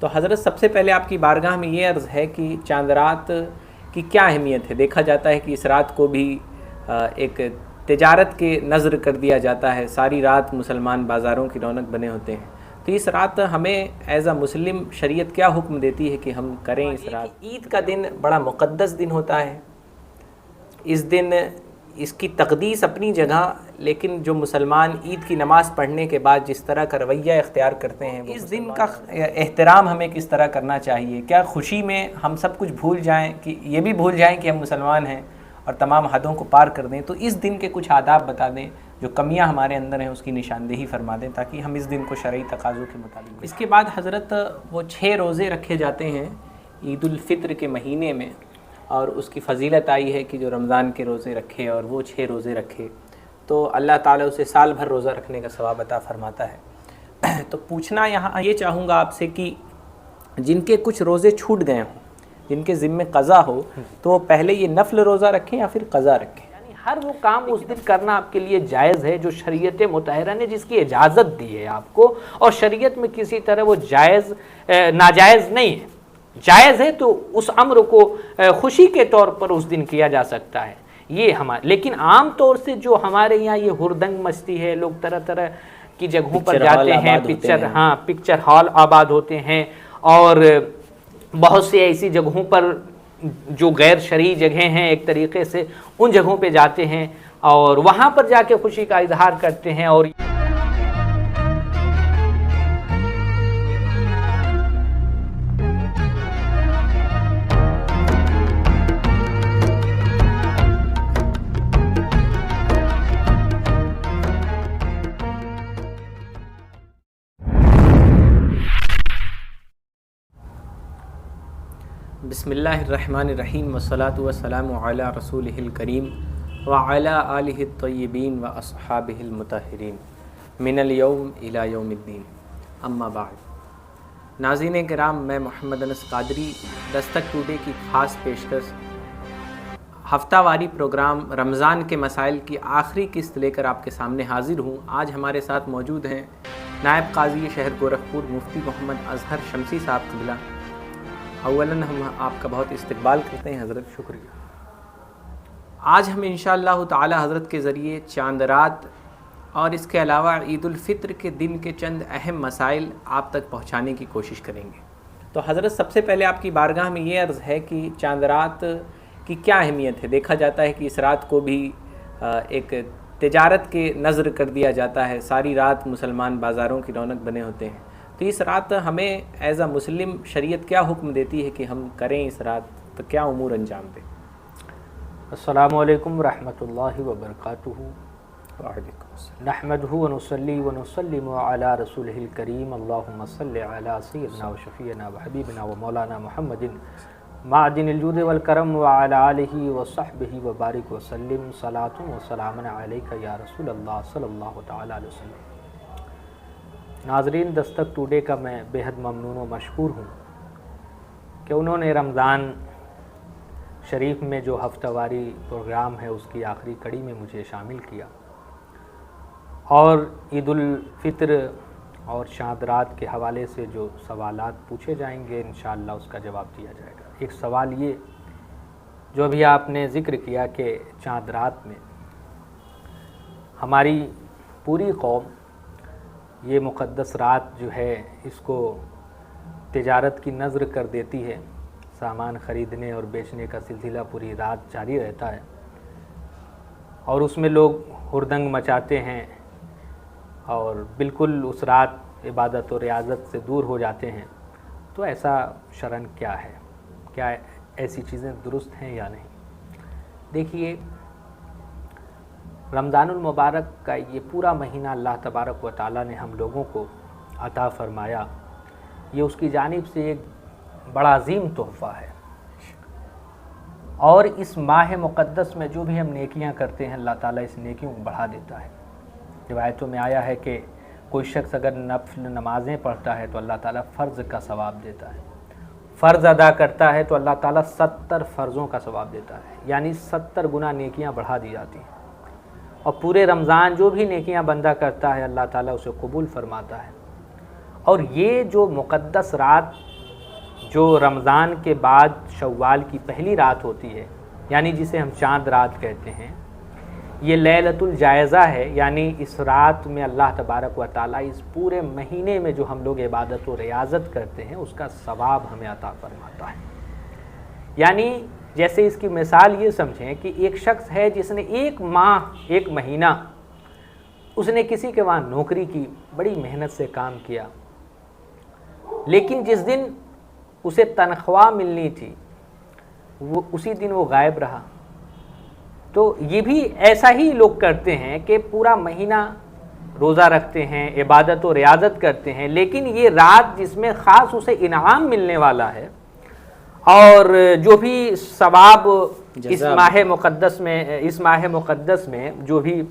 تو حضرت سب سے پہلے آپ کی بارگاہ میں یہ عرض ہے کہ چاند رات کی کیا اہمیت ہے؟ دیکھا جاتا ہے کہ اس رات کو بھی ایک تجارت کے نظر کر دیا جاتا ہے، ساری رات مسلمان بازاروں کی رونق بنے ہوتے ہیں، تو اس رات ہمیں ایز اے مسلم شریعت کیا حکم دیتی ہے کہ ہم کریں اس رات؟ عید کا دن بڑا مقدس دن ہوتا ہے، اس دن اس کی تقدیس اپنی جگہ، لیکن جو مسلمان عید کی نماز پڑھنے کے بعد جس طرح کا رویہ اختیار کرتے ہیں، اس دن کا احترام ہمیں کس طرح کرنا چاہیے؟ کیا خوشی میں ہم سب کچھ بھول جائیں، کہ یہ بھی بھول جائیں کہ ہم مسلمان ہیں اور تمام حدوں کو پار کر دیں؟ تو اس دن کے کچھ آداب بتا دیں، جو کمیاں ہمارے اندر ہیں اس کی نشاندہی فرما دیں، تاکہ ہم اس دن کو شرعی تقاضوں کے مطابق۔ اس کے بعد حضرت وہ 6 روزے رکھے جاتے ہیں عید الفطر کے مہینے میں، اور اس کی فضیلت آئی ہے کہ جو رمضان کے روزے رکھے اور وہ 6 روزے رکھے تو اللہ تعالیٰ اسے سال بھر روزہ رکھنے کا ثواب عطا فرماتا ہے۔ تو پوچھنا یہاں یہ چاہوں گا آپ سے کہ جن کے کچھ روزے چھوٹ گئے ہوں، جن کے ذمے قضا ہو، تو وہ پہلے یہ نفل روزہ رکھیں یا پھر قضا رکھیں؟ یعنی ہر وہ کام اس دن کرنا آپ کے لیے جائز ہے جو شریعت مطہرہ نے جس کی اجازت دی ہے آپ کو، اور شریعت میں کسی طرح وہ جائز ناجائز نہیں ہے، جائز ہے تو اس امر کو خوشی کے طور پر اس دن کیا جا سکتا ہے یہ لیکن عام طور سے جو ہمارے یہاں یہ ہردنگ مستی ہے، لوگ طرح طرح کی جگہوں پر جاتے ہیں، پکچر ہال آباد ہوتے ہیں، اور بہت سی ایسی جگہوں پر جو غیر شرعی جگہیں ہیں ایک طریقے سے، ان جگہوں پہ جاتے ہیں اور وہاں پر جا کے خوشی کا اظہار کرتے ہیں۔ اور بسم اللہ الرحمن الرحیم، والصلاة والسلام علی رسولہ الکریم وعلی آلہ الطیبین واصحابہ المطہرین من الیوم الی یوم الدین، اما بعد۔ ناظرین کرام، میں محمد انس قادری دستک ٹوڈے کی خاص پیشکش ہفتہ واری پروگرام رمضان کے مسائل کی آخری قسط لے کر آپ کے سامنے حاضر ہوں۔ آج ہمارے ساتھ موجود ہیں نائب قاضی شہر گورکھپور مفتی محمد اظہر شمسی صاحب قبلہ۔ اولاً ہم آپ کا بہت استقبال کرتے ہیں حضرت، شکریہ۔ آج ہم انشاءاللہ تعالی حضرت کے ذریعے چاند رات اور اس کے علاوہ عید الفطر کے دن کے چند اہم مسائل آپ تک پہنچانے کی کوشش کریں گے۔ تو حضرت سب سے پہلے آپ کی بارگاہ میں یہ عرض ہے کہ چاند رات کی کیا اہمیت ہے؟ دیکھا جاتا ہے کہ اس رات کو بھی ایک تجارت کے نظر کر دیا جاتا ہے، ساری رات مسلمان بازاروں کی رونق بنے ہوتے ہیں، تو اس رات ہمیں ایز اے مسلم شریعت کیا حکم دیتی ہے کہ ہم کریں اس رات، تو کیا امور انجام دیں؟ السلام علیکم ورحمۃ اللہ وبرکاتہ۔ وعلیکم السلام۔ نحمدہ ونصلی ونسلم علی رسولہ الکریم، اللہم صلی علی سیدنا و شفیعنا و حبیبنا و مولانا محمد معدن الجود والکرم وعلی آلہ وصحبہ وبارک وسلم، صلاۃ و سلام علیک یا رسول اللہ صلی اللہ تعالی علیہ وسلم۔ ناظرین، دستک ٹوڈے کا میں بےحد ممنون و مشکور ہوں کہ انہوں نے رمضان شریف میں جو ہفتہ واری پروگرام ہے اس کی آخری کڑی میں مجھے شامل کیا، اور عید الفطر اور چاند رات کے حوالے سے جو سوالات پوچھے جائیں گے انشاءاللہ اس کا جواب دیا جائے گا۔ ایک سوال یہ جو ابھی آپ نے ذکر کیا کہ چاند رات میں ہماری پوری قوم یہ مقدس رات جو ہے اس کو تجارت کی نظر کر دیتی ہے، سامان خریدنے اور بیچنے کا سلسلہ پوری رات جاری رہتا ہے، اور اس میں لوگ ہردنگ مچاتے ہیں اور بالکل اس رات عبادت و ریاضت سے دور ہو جاتے ہیں۔ تو ایسا شرعاً کیا ہے؟ کیا ایسی چیزیں درست ہیں یا نہیں؟ دیکھیے، رمضان المبارک کا یہ پورا مہینہ اللہ تبارک و تعالیٰ نے ہم لوگوں کو عطا فرمایا، یہ اس کی جانب سے ایک بڑا عظیم تحفہ ہے، اور اس ماہ مقدس میں جو بھی ہم نیکیاں کرتے ہیں اللہ تعالیٰ اس نیکیوں کو بڑھا دیتا ہے۔ روایتوں میں آیا ہے کہ کوئی شخص اگر نفل نمازیں پڑھتا ہے تو اللہ تعالیٰ فرض کا ثواب دیتا ہے، فرض ادا کرتا ہے تو اللہ تعالیٰ 70 فرضوں کا ثواب دیتا ہے، یعنی 70 گنا نیکیاں بڑھا دی جاتی ہیں، اور پورے رمضان جو بھی نیکیاں بندہ کرتا ہے اللہ تعالیٰ اسے قبول فرماتا ہے۔ اور یہ جو مقدس رات جو رمضان کے بعد شوال کی پہلی رات ہوتی ہے، یعنی جسے ہم چاند رات کہتے ہیں، یہ لیلۃ الجائزہ ہے، یعنی اس رات میں اللہ تبارک و تعالیٰ اس پورے مہینے میں جو ہم لوگ عبادت و ریاضت کرتے ہیں اس کا ثواب ہمیں عطا فرماتا ہے۔ یعنی جیسے اس کی مثال یہ سمجھیں کہ ایک شخص ہے جس نے ایک ماہ ایک مہینہ اس نے کسی کے وہاں نوکری کی، بڑی محنت سے کام کیا، لیکن جس دن اسے تنخواہ ملنی تھی وہ اسی دن وہ غائب رہا۔ تو یہ بھی ایسا ہی لوگ کرتے ہیں کہ پورا مہینہ روزہ رکھتے ہیں، عبادت و ریاضت کرتے ہیں، لیکن یہ رات جس میں خاص اسے انعام ملنے والا ہے اور جو بھی ثواب اس ماہ مقدس میں جو بھی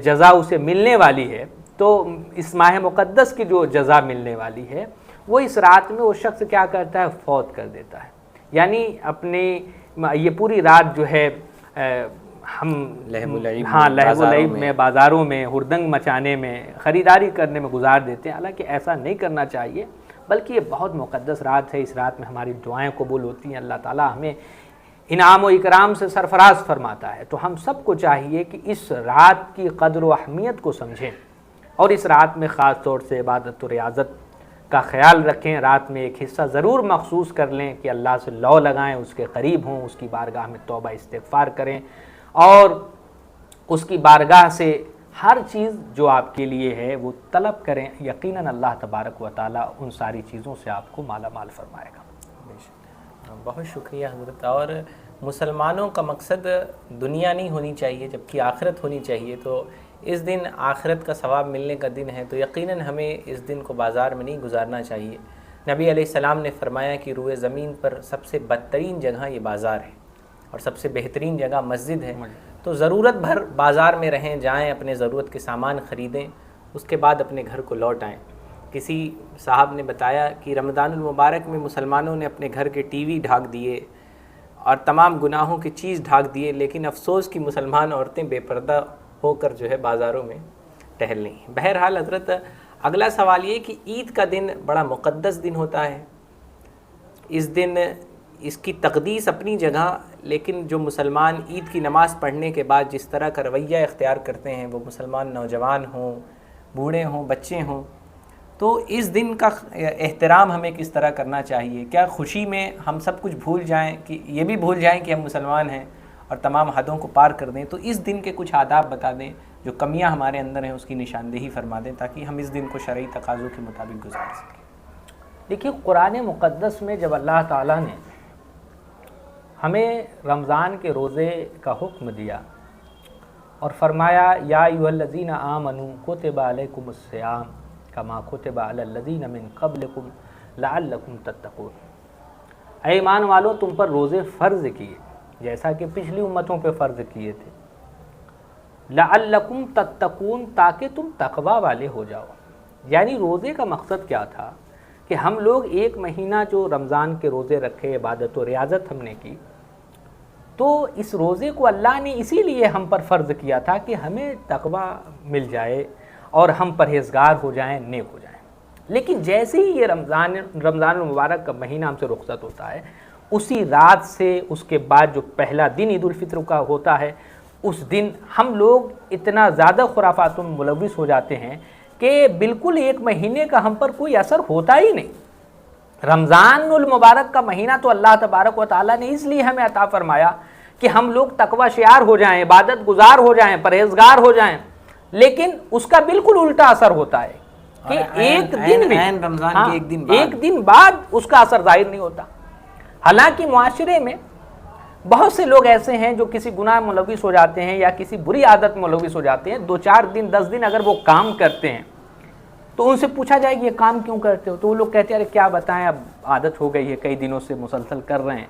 جزا اسے ملنے والی ہے، تو اس ماہ مقدس کی جو جزا ملنے والی ہے وہ اس رات میں وہ شخص کیا کرتا ہے، فوت کر دیتا ہے۔ یعنی اپنی یہ پوری رات جو ہے ہم لہو العیب میں، بازاروں میں ہردنگ مچانے میں، خریداری کرنے میں گزار دیتے ہیں، حالانکہ ایسا نہیں کرنا چاہیے، بلکہ یہ بہت مقدس رات ہے۔ اس رات میں ہماری دعائیں قبول ہوتی ہیں، اللہ تعالیٰ ہمیں انعام و اکرام سے سرفراز فرماتا ہے۔ تو ہم سب کو چاہیے کہ اس رات کی قدر و اہمیت کو سمجھیں اور اس رات میں خاص طور سے عبادت و ریاضت کا خیال رکھیں۔ رات میں ایک حصہ ضرور مخصوص کر لیں کہ اللہ سے لو لگائیں، اس کے قریب ہوں، اس کی بارگاہ میں توبہ استغفار کریں اور اس کی بارگاہ سے ہر چیز جو آپ کے لیے ہے وہ طلب کریں۔ یقیناً اللہ تبارک و تعالیٰ ان ساری چیزوں سے آپ کو مالا مال فرمائے گا۔ بہت شکریہ حضرت۔ اور مسلمانوں کا مقصد دنیا نہیں ہونی چاہیے جبکہ آخرت ہونی چاہیے، تو اس دن آخرت کا ثواب ملنے کا دن ہے، تو یقیناً ہمیں اس دن کو بازار میں نہیں گزارنا چاہیے۔ نبی علیہ السلام نے فرمایا کہ روئے زمین پر سب سے بدترین جگہ یہ بازار ہے اور سب سے بہترین جگہ مسجد ہے، تو ضرورت بھر بازار میں رہیں، جائیں، اپنے ضرورت کے سامان خریدیں، اس کے بعد اپنے گھر کو لوٹ آئیں۔ کسی صاحب نے بتایا کہ رمضان المبارک میں مسلمانوں نے اپنے گھر کے ٹی وی ڈھانک دیے اور تمام گناہوں کی چیز ڈھانک دیے، لیکن افسوس کہ مسلمان عورتیں بے پردہ ہو کر جو ہے بازاروں میں ٹہل رہی ہیں۔ بہرحال حضرت، اگلا سوال یہ کہ عید کا دن بڑا مقدس دن ہوتا ہے، اس دن اس کی تقدیس اپنی جگہ، لیکن جو مسلمان عید کی نماز پڑھنے کے بعد جس طرح کا رویہ اختیار کرتے ہیں، وہ مسلمان نوجوان ہوں، بوڑھے ہوں، بچے ہوں، تو اس دن کا احترام ہمیں کس طرح کرنا چاہیے؟ کیا خوشی میں ہم سب کچھ بھول جائیں، کہ یہ بھی بھول جائیں کہ ہم مسلمان ہیں اور تمام حدوں کو پار کر دیں؟ تو اس دن کے کچھ آداب بتا دیں، جو کمیاں ہمارے اندر ہیں اس کی نشاندہی فرما دیں، تاکہ ہم اس دن کو شرعی تقاضوں کے مطابق گزار سکیں۔ دیکھیے، قرآن مقدس میں جب اللہ تعالیٰ نے ہمیں رمضان کے روزے کا حکم دیا اور فرمایا یا ایھا الذین آمنوا کتب علیکم الصیام کما کتب علی الذین من قبلکم لعلکم تتقون، اے ایمان والو تم پر روزے فرض کیے جیسا کہ پچھلی امتوں پہ فرض کیے تھے، لعلکم تتقون تاکہ تم تقوی والے ہو جاؤ۔ یعنی روزے کا مقصد کیا تھا کہ ہم لوگ ایک مہینہ جو رمضان کے روزے رکھے، عبادت و ریاضت ہم نے کی، تو اس روزے کو اللہ نے اسی لیے ہم پر فرض کیا تھا کہ ہمیں تقوی مل جائے اور ہم پرہیزگار ہو جائیں، نیک ہو جائیں۔ لیکن جیسے ہی یہ رمضان المبارک کا مہینہ ہم سے رخصت ہوتا ہے، اسی رات سے اس کے بعد جو پہلا دن عید الفطر کا ہوتا ہے، اس دن ہم لوگ اتنا زیادہ خرافات میں ملوث ہو جاتے ہیں کہ بالکل ایک مہینے کا ہم پر کوئی اثر ہوتا ہی نہیں۔ رمضان المبارک کا مہینہ تو اللہ تبارک و تعالیٰ نے اس لیے ہمیں عطا فرمایا کہ ہم لوگ تقوی شعار ہو جائیں، عبادت گزار ہو جائیں، پرہیزگار ہو جائیں، لیکن اس کا بالکل الٹا اثر ہوتا ہے کہ ایک دن بعد اس کا اثر ظاہر نہیں ہوتا۔ حالانکہ معاشرے میں بہت سے لوگ ایسے ہیں جو کسی گناہ ملوث ہو جاتے ہیں یا کسی بری عادت ملوث ہو جاتے ہیں، 2-4 دن 10 دن اگر وہ کام کرتے ہیں تو ان سے پوچھا جائے کہ یہ کام کیوں کرتے ہو، تو وہ لوگ کہتے ہیں ارے کیا بتائیں، اب عادت ہو گئی ہے، کئی دنوں سے مسلسل کر رہے ہیں۔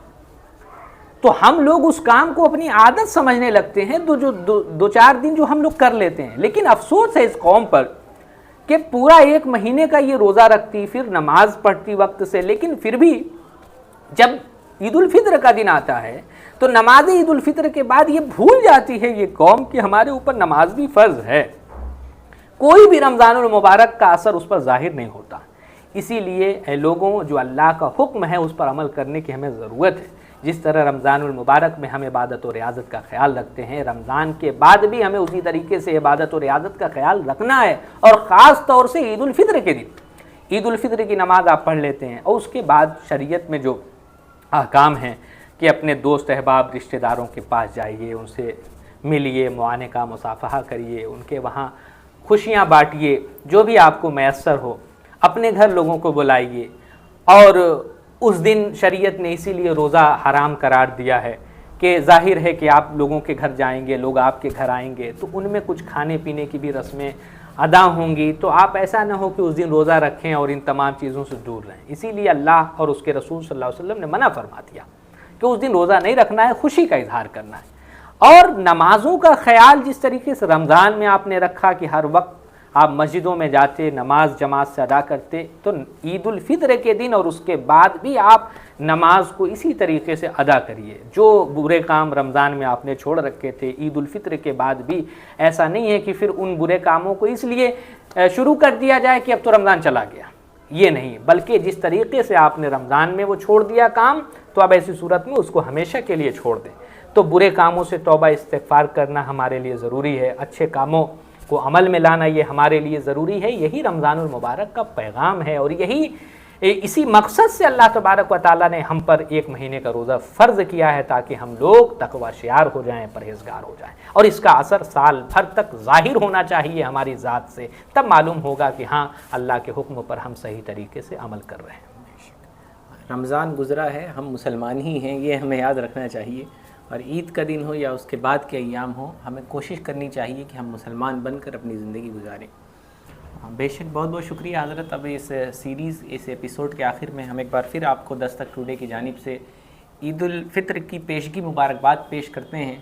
تو ہم لوگ اس کام کو اپنی عادت سمجھنے لگتے ہیں، جو 2-4 دن جو ہم لوگ کر لیتے ہیں۔ لیکن افسوس ہے اس قوم پر کہ پورا ایک مہینے کا یہ روزہ رکھتی، پھر نماز پڑھتی وقت سے، لیکن پھر بھی جب عید الفطر کا دن آتا ہے تو نماز عید الفطر کے بعد یہ بھول جاتی ہے یہ قوم کہ ہمارے اوپر نماز بھی فرض ہے۔ کوئی بھی رمضان المبارک کا اثر اس پر ظاہر نہیں ہوتا۔ اسی لیے اے لوگوں، جو اللہ کا حکم ہے اس پر عمل کرنے کی ہمیں ضرورت ہے۔ جس طرح رمضان المبارک میں ہم عبادت و ریاضت کا خیال رکھتے ہیں، رمضان کے بعد بھی ہمیں اسی طریقے سے عبادت و ریاضت کا خیال رکھنا ہے، اور خاص طور سے عید الفطر کے دن عید الفطر کی نماز آپ پڑھ لیتے ہیں، اور اس کے بعد شریعت میں جو احکام ہیں کہ اپنے دوست احباب رشتہ داروں کے پاس جائیے، ان سے ملیے، معانقہ مصافحہ کریے، ان کے وہاں خوشیاں بانٹیے، جو بھی آپ کو میسر ہو، اپنے گھر لوگوں کو بلائیے۔ اور اس دن شریعت نے اسی لیے روزہ حرام قرار دیا ہے کہ ظاہر ہے کہ آپ لوگوں کے گھر جائیں گے، لوگ آپ کے گھر آئیں گے، تو ان میں کچھ کھانے پینے کی بھی رسمیں ادا ہوں گی، تو آپ ایسا نہ ہو کہ اس دن روزہ رکھیں اور ان تمام چیزوں سے دور رہیں۔ اسی لیے اللہ اور اس کے رسول صلی اللہ علیہ وسلم نے منع فرما دیا کہ اس دن روزہ نہیں رکھنا ہے، خوشی کا اظہار کرنا ہے۔ اور نمازوں کا خیال جس طریقے سے رمضان میں آپ نے رکھا کہ ہر وقت آپ مسجدوں میں جاتے، نماز جماعت سے ادا کرتے، تو عید الفطر کے دن اور اس کے بعد بھی آپ نماز کو اسی طریقے سے ادا کریے۔ جو برے کام رمضان میں آپ نے چھوڑ رکھے تھے، عید الفطر کے بعد بھی ایسا نہیں ہے کہ پھر ان برے کاموں کو اس لیے شروع کر دیا جائے کہ اب تو رمضان چلا گیا، یہ نہیں، بلکہ جس طریقے سے آپ نے رمضان میں وہ چھوڑ دیا کام، تو اب ایسی صورت میں اس کو ہمیشہ کے لیے چھوڑ دیں۔ تو برے کاموں سے توبہ استغفار کرنا ہمارے لیے ضروری ہے، اچھے کاموں کو عمل میں لانا یہ ہمارے لیے ضروری ہے۔ یہی رمضان المبارک کا پیغام ہے، اور اسی مقصد سے اللہ تبارک و تعالیٰ نے ہم پر ایک مہینے کا روزہ فرض کیا ہے، تاکہ ہم لوگ تقوی شعار ہو جائیں، پرہیزگار ہو جائیں، اور اس کا اثر سال بھر تک ظاہر ہونا چاہیے ہماری ذات سے، تب معلوم ہوگا کہ ہاں اللہ کے حکم پر ہم صحیح طریقے سے عمل کر رہے ہیں۔ رمضان گزرا ہے، ہم مسلمان ہی ہیں، یہ ہمیں یاد رکھنا چاہیے، اور عید کا دن ہو یا اس کے بعد کے ایام ہو، ہمیں کوشش کرنی چاہیے کہ ہم مسلمان بن کر اپنی زندگی گزاریں۔ بے شک بہت بہت شکریہ حضرت۔ اب اس سیریز، اس ایپیسوڈ کے آخر میں ہم ایک بار پھر آپ کو دستک ٹوڈے کی جانب سے عید الفطر کی پیشگی مبارکباد پیش کرتے ہیں،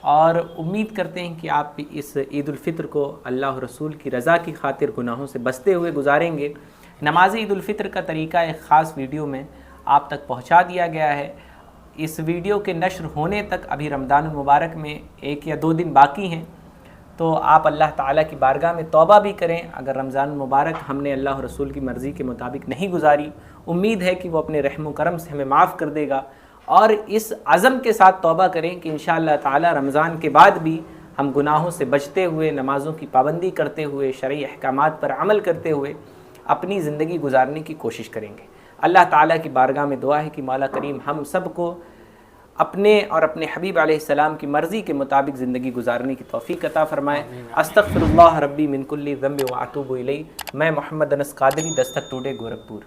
اور امید کرتے ہیں کہ آپ اس عید الفطر کو اللہ اور رسول کی رضا کی خاطر گناہوں سے بچتے ہوئے گزاریں گے۔ نماز عید الفطر کا طریقہ ایک خاص ویڈیو میں آپ تک پہنچا دیا گیا ہے۔ اس ویڈیو کے نشر ہونے تک ابھی رمضان المبارک میں 1 یا 2 دن باقی ہیں، تو آپ اللہ تعالیٰ کی بارگاہ میں توبہ بھی کریں۔ اگر رمضان المبارک ہم نے اللہ اور رسول کی مرضی کے مطابق نہیں گزاری، امید ہے کہ وہ اپنے رحم و کرم سے ہمیں معاف کر دے گا، اور اس عزم کے ساتھ توبہ کریں کہ انشاءاللہ تعالیٰ رمضان کے بعد بھی ہم گناہوں سے بچتے ہوئے، نمازوں کی پابندی کرتے ہوئے، شرعی احکامات پر عمل کرتے ہوئے اپنی زندگی گزارنے کی کوشش کریں گے۔ اللہ تعالیٰ کی بارگاہ میں دعا ہے کہ مولا کریم ہم سب کو اپنے اور اپنے حبیب علیہ السلام کی مرضی کے مطابق زندگی گزارنے کی توفیق عطا فرمائے۔ استغفر اللہ ربی من کل ذنب و اتوب الیہ۔ میں محمد انس قادری، دستک ٹوڈے، گورکھپور۔